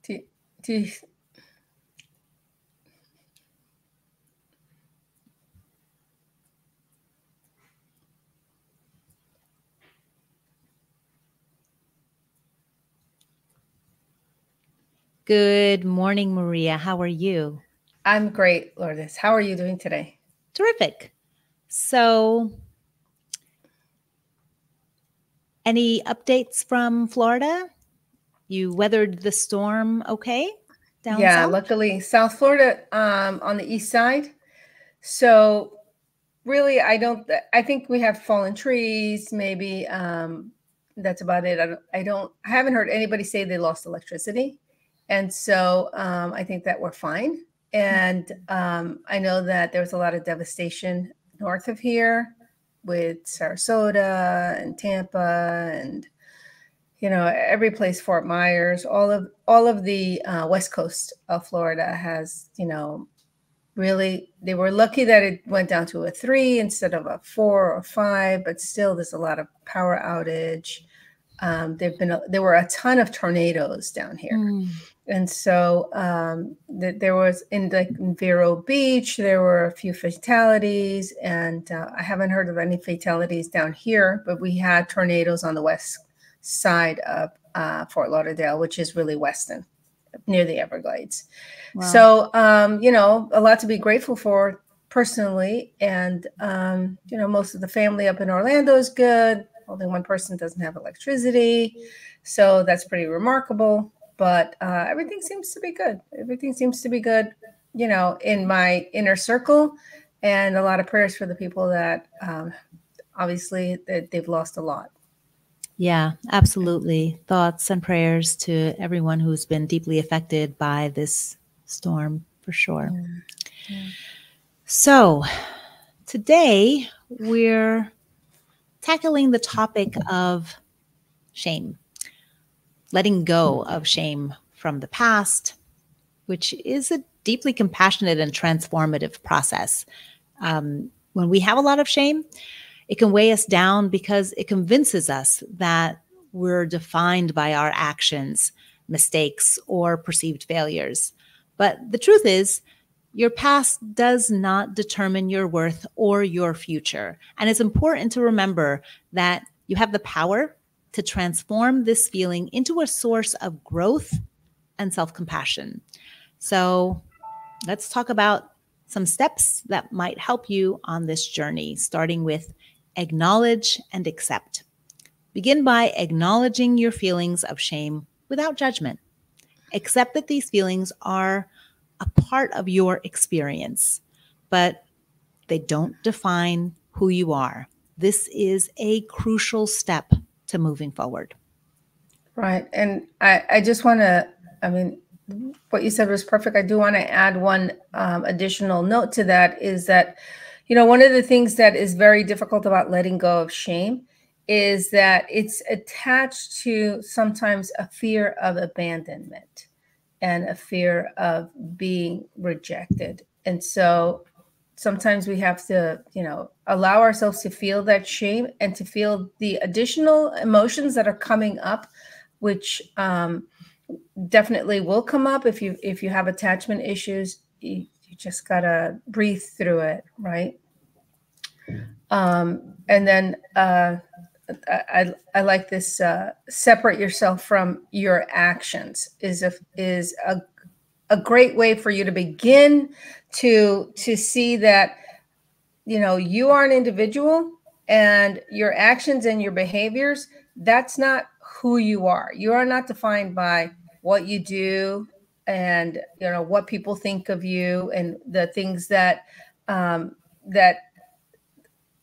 Do, do you, Good morning, Maria. How are you? I'm great, Lourdes. How are you doing today? Terrific. So, any updates from Florida? You weathered the storm okay down south? Luckily, South Florida on the east side. So really, I think we have fallen trees, maybe. That's about it. I haven't heard anybody say they lost electricity. And so I think that we're fine. And I know that there was a lot of devastation north of here with Sarasota and Tampa and, every place, Fort Myers, all of the west coast of Florida has, really, they were lucky that it went down to a 3 instead of a 4 or 5, but still there's a lot of power outage. There were a ton of tornadoes down here. And so there was in Vero Beach, there were a few fatalities, and I haven't heard of any fatalities down here, but we had tornadoes on the west side of Fort Lauderdale, which is really western, near the Everglades. Wow. So, a lot to be grateful for personally. And, most of the family up in Orlando is good. Only one person doesn't have electricity. So that's pretty remarkable. But everything seems to be good. Everything seems to be good, in my inner circle. And a lot of prayers for the people that obviously they've lost a lot. Yeah, absolutely. Thoughts and prayers to everyone who's been deeply affected by this storm, for sure. Yeah. So today we're tackling the topic of shame, letting go of shame from the past, which is a deeply compassionate and transformative process. When we have a lot of shame, it can weigh us down because it convinces us that we're defined by our actions, mistakes, or perceived failures. But the truth is, your past does not determine your worth or your future. And it's important to remember that you have the power to transform this feeling into a source of growth and self-compassion. So let's talk about some steps that might help you on this journey, starting with acknowledge and accept. Begin by acknowledging your feelings of shame without judgment. Accept that these feelings are a part of your experience, but they don't define who you are. This is a crucial step to moving forward. Right. And I just want to, what you said was perfect. I do want to add one additional note to that is that, one of the things that is very difficult about letting go of shame is that it's attached to sometimes a fear of abandonment and a fear of being rejected. And so sometimes we have to, allow ourselves to feel that shame and to feel the additional emotions that are coming up, which definitely will come up if you have attachment issues. You just gotta breathe through it, right? And then I like this. Separate yourself from your actions is a great way for you to begin to see that you are an individual, and your actions and your behaviors, that's not who you are. You are not defined by what you do and what people think of you and the things that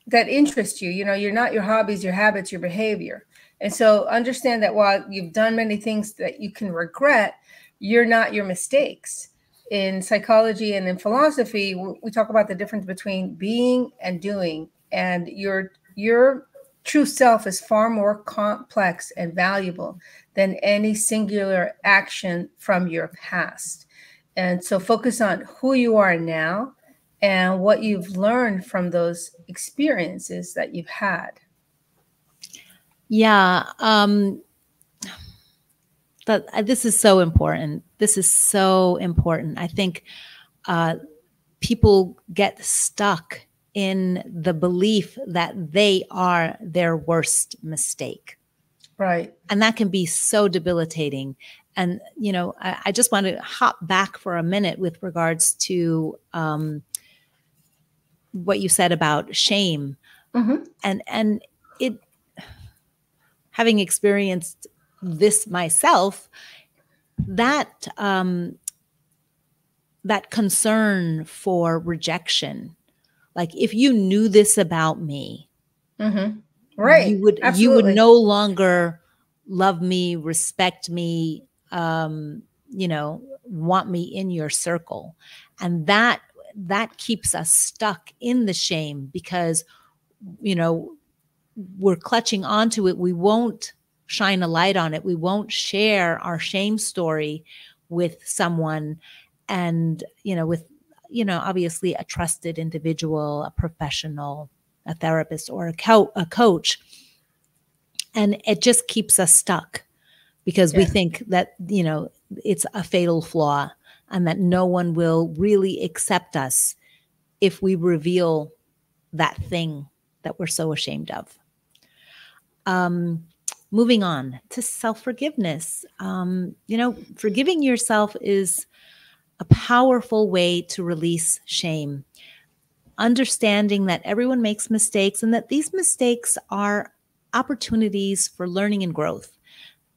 that interest you. You're not your hobbies, your habits, your behavior. And so understand that while you've done many things that you can regret, you're not your mistakes. In psychology and in philosophy, we talk about the difference between being and doing. And your true self is far more complex and valuable than any singular action from your past. And so focus on who you are now and what you've learned from those experiences that you've had. Yeah. This is so important. This is so important. I think people get stuck in the belief that they are their worst mistake. Right. And that can be so debilitating. And, you know, I just want to hop back for a minute with regards to what you said about shame. Mm-hmm. And it, having experienced this myself, that that concern for rejection, like if you knew this about me, mm-hmm. Right, you would no longer love me, respect me, you know, want me in your circle. And that keeps us stuck in the shame because, you know, we're clutching onto it. We won't shine a light on it. We won't share our shame story with someone, and, you know, with, you know, obviously a trusted individual, a professional, a therapist, or a coach. And it just keeps us stuck because we think that, you know, it's a fatal flaw and that no one will really accept us if we reveal that thing that we're so ashamed of. Moving on to self-forgiveness. You know, forgiving yourself is a powerful way to release shame. Understanding that everyone makes mistakes and that these mistakes are opportunities for learning and growth.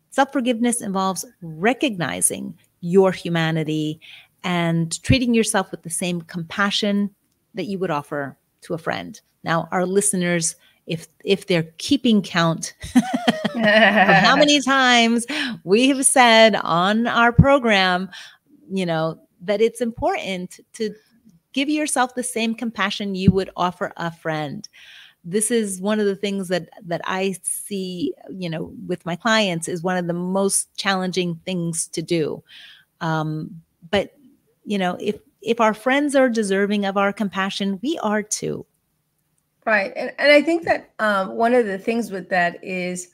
Self-forgiveness involves recognizing your humanity and treating yourself with the same compassion that you would offer to a friend. Now, our listeners, if they're keeping count of how many times we have said on our program, you know, that it's important to give yourself the same compassion you would offer a friend. This is one of the things that I see, you know, with my clients is one of the most challenging things to do. But, you know, if our friends are deserving of our compassion, we are too. Right. And I think that one of the things with that is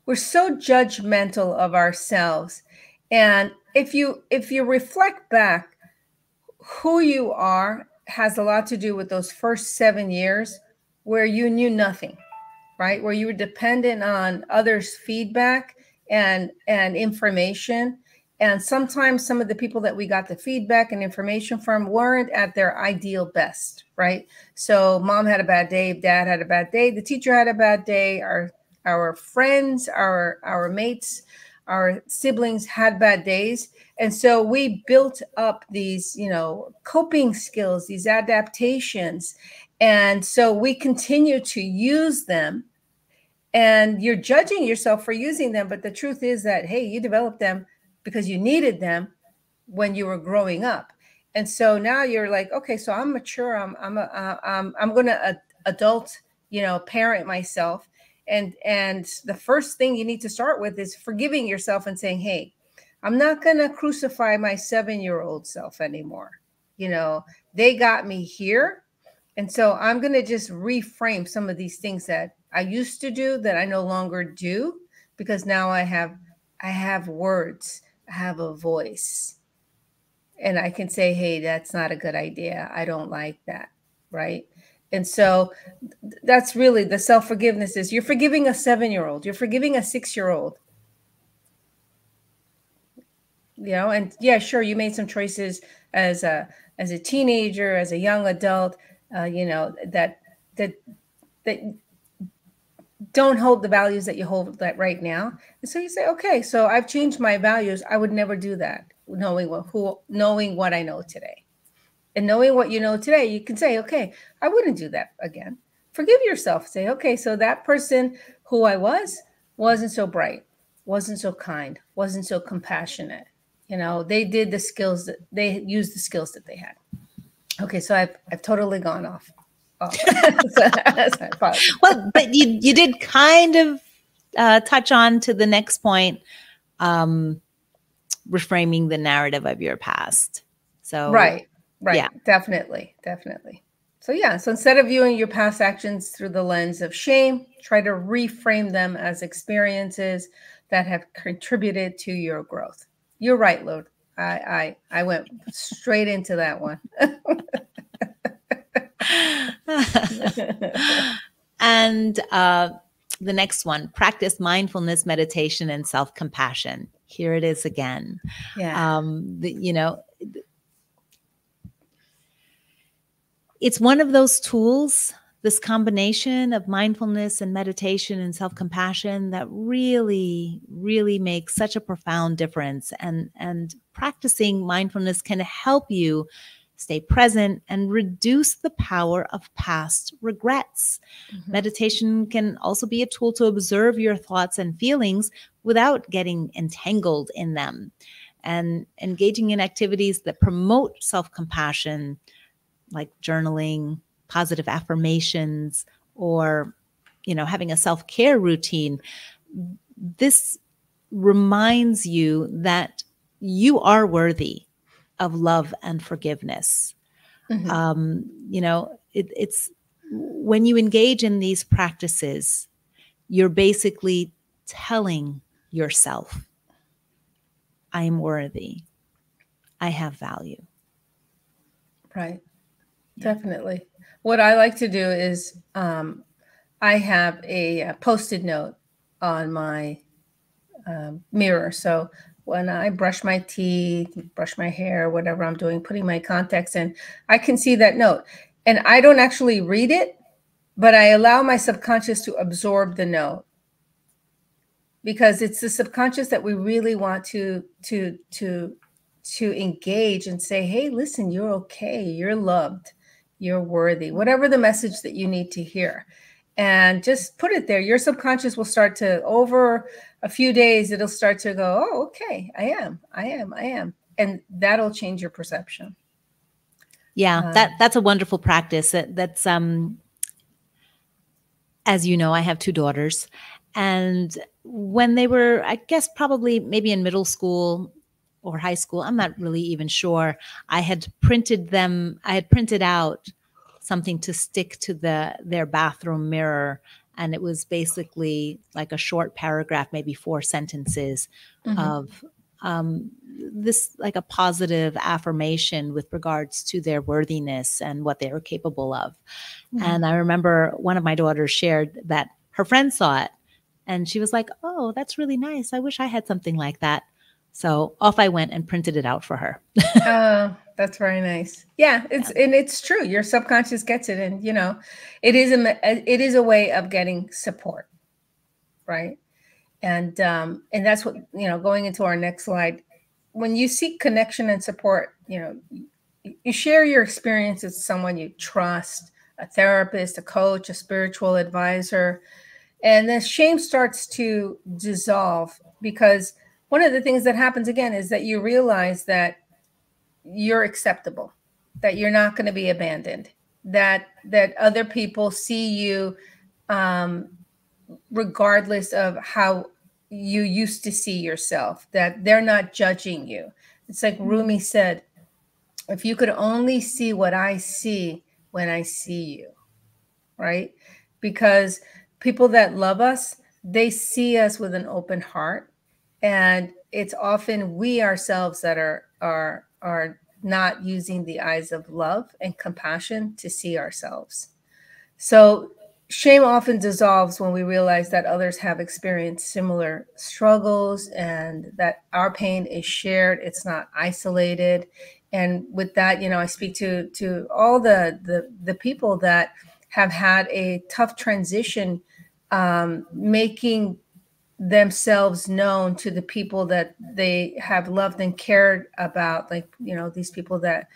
we're so judgmental of ourselves. And if you reflect back, who you are has a lot to do with those first 7 years where you knew nothing, right? Where you were dependent on others' feedback and information. And sometimes some of the people that we got the feedback and information from weren't at their ideal best, right? So mom had a bad day, dad had a bad day, the teacher had a bad day, our friends, our mates, our siblings had bad days. And so we built up these, you know, coping skills, these adaptations. And so we continue to use them, and you're judging yourself for using them. But the truth is that, hey, you developed them because you needed them when you were growing up. And so now you're like, okay, so I'm mature. I'm going to adult, you know, parent myself. And the first thing you need to start with is forgiving yourself and saying, hey, I'm not going to crucify my 7-year-old self anymore. You know, they got me here. And so I'm going to just reframe some of these things that I used to do that I no longer do, because now I have words, I have a voice, and I can say, hey, that's not a good idea. I don't like that. Right. And so that's really the self-forgiveness is you're forgiving a 7-year-old, you're forgiving a 6-year-old. You know, and yeah, sure, you made some choices as a teenager, as a young adult, you know, that don't hold the values that you hold that right now. And so you say, okay, so I've changed my values. I would never do that, knowing what I know today. And knowing what you know today, you can say, okay, I wouldn't do that again. Forgive yourself. Say, okay, so that person who I wasn't so bright, wasn't so kind, wasn't so compassionate. You know, they used the skills that they had. Okay, so I've totally gone off. Well, but you did kind of touch on to the next point, reframing the narrative of your past. So right, yeah. definitely. So yeah, so instead of viewing your past actions through the lens of shame, try to reframe them as experiences that have contributed to your growth. You're right, Lord. I went straight into that one. And the next one, practice mindfulness, meditation, and self-compassion. Here it is again. Yeah. It's one of those tools, this combination of mindfulness and meditation and self-compassion, that really, really makes such a profound difference. And practicing mindfulness can help you stay present and reduce the power of past regrets. Mm-hmm. Meditation can also be a tool to observe your thoughts and feelings without getting entangled in them. And engaging in activities that promote self-compassion, like journaling, positive affirmations, or, having a self-care routine, this reminds you that you are worthy of love and forgiveness. Mm-hmm. It's when you engage in these practices, you're basically telling yourself, I am worthy. I have value. Right. Yeah. Definitely. What I like to do is I have a Post-it note on my mirror. So when I brush my teeth, brush my hair, whatever I'm doing, putting my contacts in, I can see that note. And I don't actually read it, but I allow my subconscious to absorb the note, because it's the subconscious that we really want to engage and say, hey, listen, you're okay. You're loved. You're worthy. Whatever the message that you need to hear. And just put it there. Your subconscious will start to, over a few days, it'll start to go, oh, okay, I am. And that'll change your perception. Yeah, that's a wonderful practice. That's as you know, I have 2 daughters. And when they were, I guess, probably maybe in middle school or high school, I'm not really even sure, I had printed out something to stick to their bathroom mirror. And it was basically like a short paragraph, maybe 4 sentences, mm-hmm. of this, like a positive affirmation with regards to their worthiness and what they were capable of. Mm-hmm. And I remember one of my daughters shared that her friend saw it and she was like, oh, that's really nice. I wish I had something like that. So off I went and printed it out for her. Oh, that's very nice. Yeah, and it's true. Your subconscious gets it, and it is a way of getting support, right? And that's what Going into our next slide, when you seek connection and support, you share your experience with someone you trust, a therapist, a coach, a spiritual advisor, and the shame starts to dissolve, because one of the things that happens again is that you realize that you're acceptable, that you're not going to be abandoned, that other people see you regardless of how you used to see yourself, that they're not judging you. It's like Rumi said, if you could only see what I see when I see you, right? Because people that love us, they see us with an open heart. And it's often we ourselves that are not using the eyes of love and compassion to see ourselves. So shame often dissolves when we realize that others have experienced similar struggles and that our pain is shared. It's not isolated. And with that, I speak to all the people that have had a tough transition, making themselves known to the people that they have loved and cared about, like these people that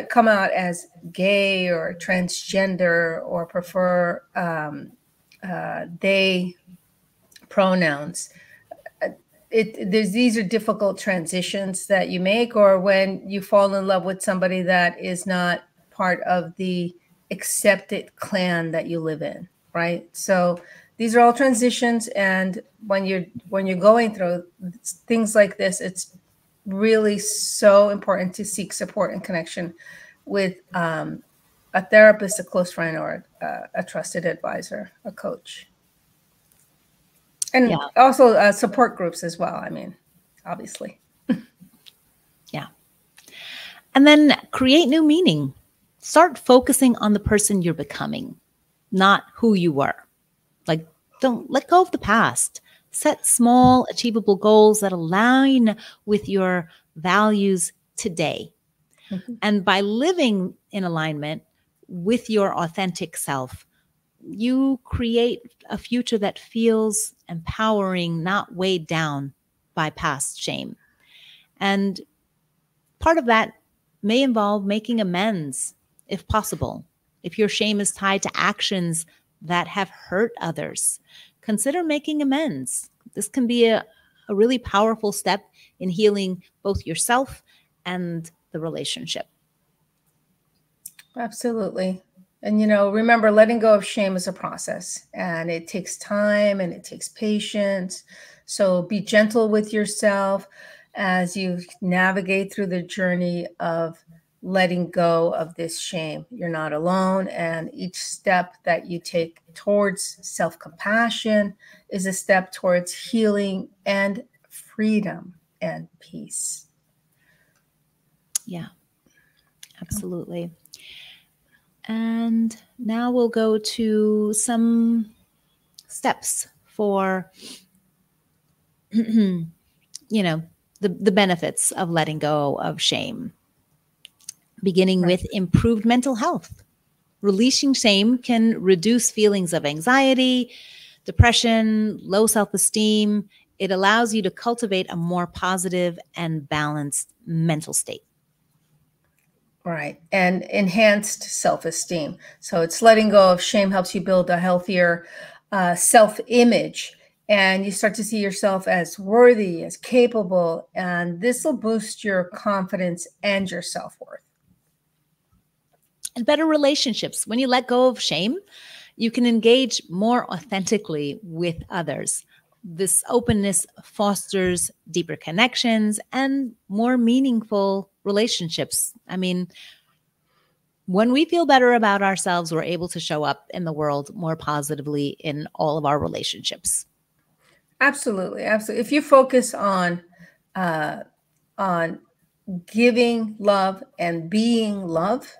come out as gay or transgender or prefer they pronouns. These are difficult transitions that you make, or when you fall in love with somebody that is not part of the accepted clan that you live in, right? So these are all transitions, and when you're going through things like this, it's really so important to seek support and connection with a therapist, a close friend, or a trusted advisor, a coach. And also support groups as well. I mean, obviously. Yeah. And then create new meaning. Start focusing on the person you're becoming, not who you were. Like, don't let go of the past. Set small, achievable goals that align with your values today. And by living in alignment with your authentic self, you create a future that feels empowering, not weighed down by past shame. And part of that may involve making amends, if possible. If your shame is tied to actions that have hurt others, consider making amends. This can be a really powerful step in healing both yourself and the relationship. Absolutely. And, you know, remember, letting go of shame is a process, and it takes time and it takes patience. So be gentle with yourself as you navigate through the journey of letting go of this shame. You're not alone. And each step that you take towards self-compassion is a step towards healing and freedom and peace. Yeah, absolutely. And now we'll go to some steps for, you know, the benefits of letting go of shame, beginning with improved mental health. Releasing shame can reduce feelings of anxiety, depression, low self-esteem. It allows you to cultivate a more positive and balanced mental state. Right. And enhanced self-esteem. So it's letting go of shame helps you build a healthier self-image, and you start to see yourself as worthy, as capable, and this will boost your confidence and your self-worth. And better relationships. When you let go of shame, you can engage more authentically with others. This openness fosters deeper connections and more meaningful relationships. I mean, when we feel better about ourselves, we're able to show up in the world more positively in all of our relationships. Absolutely. Absolutely. If you focus on giving love and being love,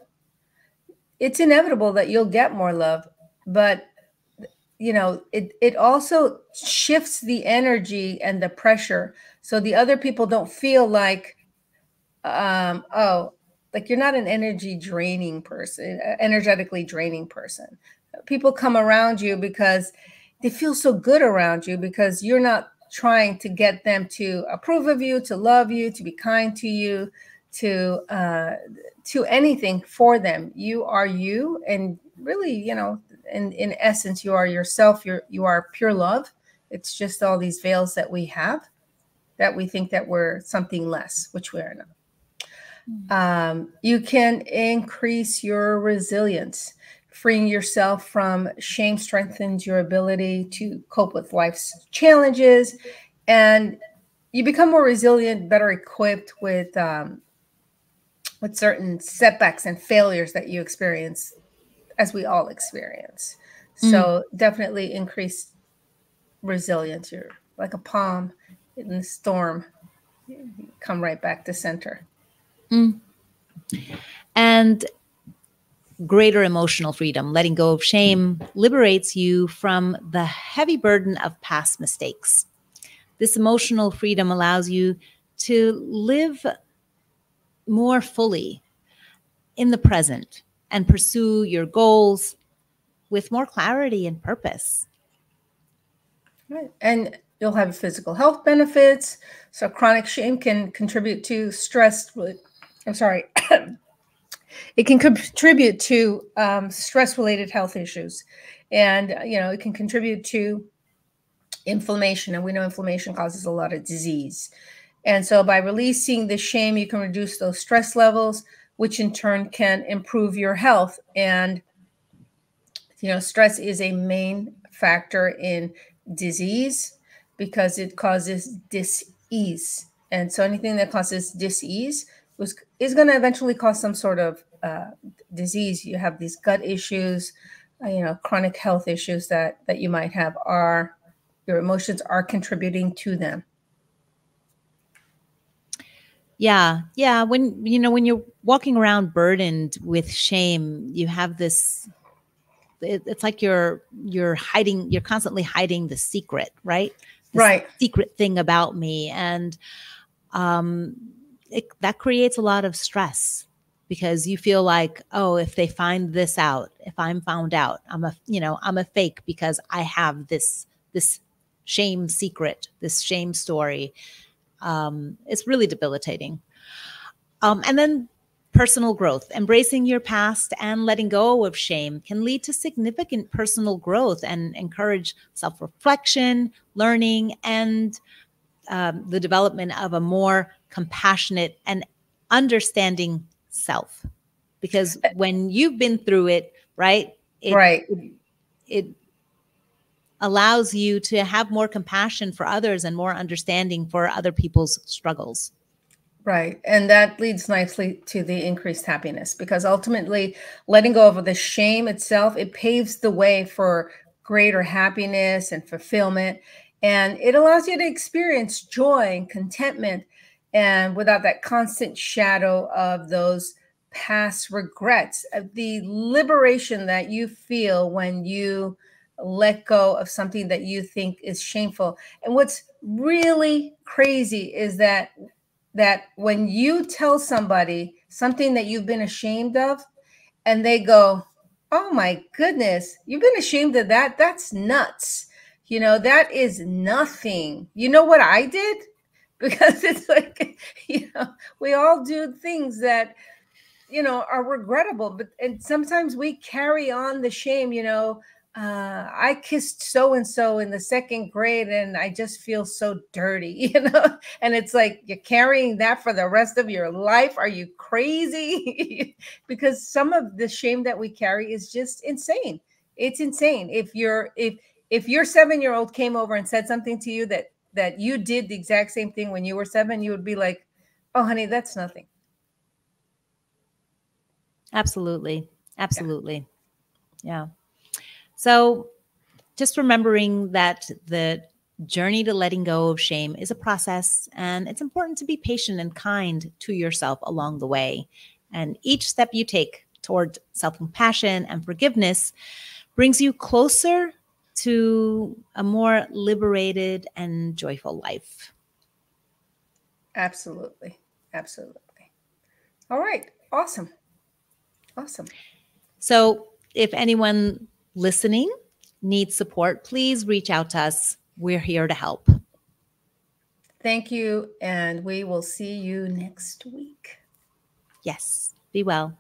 it's inevitable that you'll get more love. But, you know, it also shifts the energy and the pressure. So the other people don't feel like, oh, like you're not an energetically draining person. People come around you because they feel so good around you, because you're not trying to get them to approve of you, to love you, to be kind to you, to anything for them. You are you, and really, you know, in essence, you are yourself. You are pure love. It's just all these veils that we have, that we think that we're something less, which we are not. You can increase your resilience. Freeing yourself from shame strengthens your ability to cope with life's challenges, and you become more resilient, better equipped with certain setbacks and failures that you experience, as we all experience. So definitely increase resilience. You're like a palm in the storm. You come right back to center. And greater emotional freedom. Letting go of shame liberates you from the heavy burden of past mistakes. This emotional freedom allows you to live more fully in the present and pursue your goals with more clarity and purpose. Right. And you'll have physical health benefits. So chronic shame can contribute to it can contribute to stress-related health issues. And, you know, it can contribute to inflammation. And we know inflammation causes a lot of disease. And so by releasing the shame, you can reduce those stress levels, which in turn can improve your health. And, you know, stress is a main factor in disease because it causes dis-ease. And so anything that causes dis-ease is going to eventually cause some sort of disease. You have these gut issues, you know, chronic health issues that you might have are Your emotions are contributing to them. Yeah. Yeah. When you're walking around burdened with shame, you have this, it's like you're hiding, you're constantly hiding the secret, right? This Right. secret thing about me. And that creates a lot of stress, because you feel like, oh, if they find this out, if I'm found out, I'm a fake because I have this shame secret, this shame story. It's really debilitating. And then personal growth, embracing your past and letting go of shame can lead to significant personal growth and encourage self-reflection, learning, and the development of a more compassionate and understanding self. Because when you've been through it, right, it allows you to have more compassion for others and more understanding for other people's struggles. Right. And that leads nicely to the increased happiness, because ultimately letting go of the shame itself, it paves the way for greater happiness and fulfillment. And it allows you to experience joy and contentment, and without that constant shadow of those past regrets, the liberation that you feel when you let go of something that you think is shameful. And what's really crazy is that when you tell somebody something that you've been ashamed of, and they go, oh my goodness, you've been ashamed of that? That's nuts. That is nothing. You know what I did? Because it's like, we all do things that, are regrettable, and sometimes we carry on the shame. I kissed so-and-so in the second grade and I just feel so dirty, and it's like, you're carrying that for the rest of your life. Are you crazy? Because some of the shame that we carry is just insane. It's insane. If your 7-year-old came over and said something to you that you did the exact same thing when you were 7, you would be like, oh honey, that's nothing. Absolutely. Absolutely. Yeah. So just remembering that the journey to letting go of shame is a process, and it's important to be patient and kind to yourself along the way. And each step you take toward self-compassion and forgiveness brings you closer to a more liberated and joyful life. Absolutely. Absolutely. All right. Awesome. Awesome. So if anyone listening needs support, please reach out to us. We're here to help. Thank you. And we will see you next week. Yes. Be well.